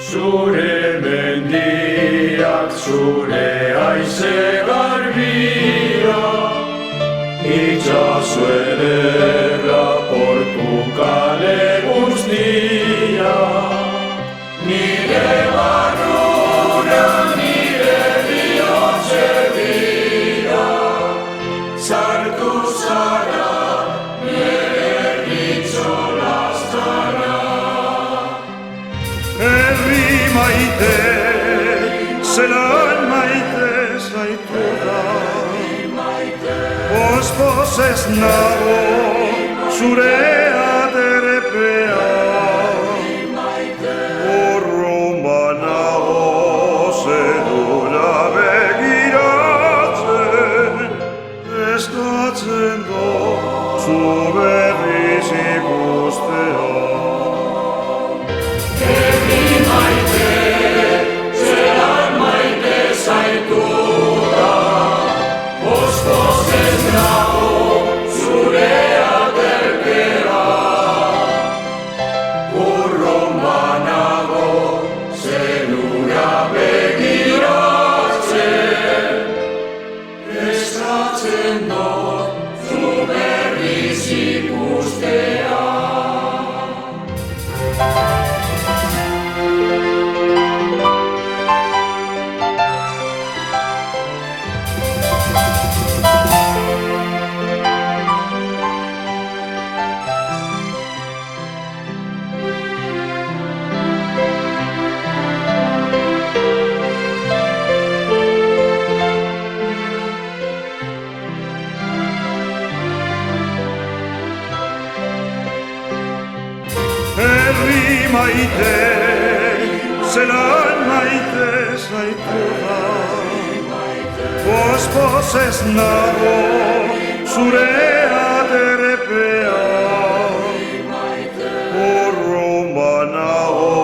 Zure mendiak, zure haize garbia, itxaso ederra portu kale guztia. Nire barrura, nire bihotzerbira, sartu zara, nire ritxolaztara. Herri maite, zelan maite zaituda, Poz-pozez nago, zure aterpea, Urrumba nago, zedula begiratzen, eskatzen do, zu berriz ikustea. Herri maite, zelan maite zaituda, Poz-pozez nago, zure aterpea, Urrumba nago,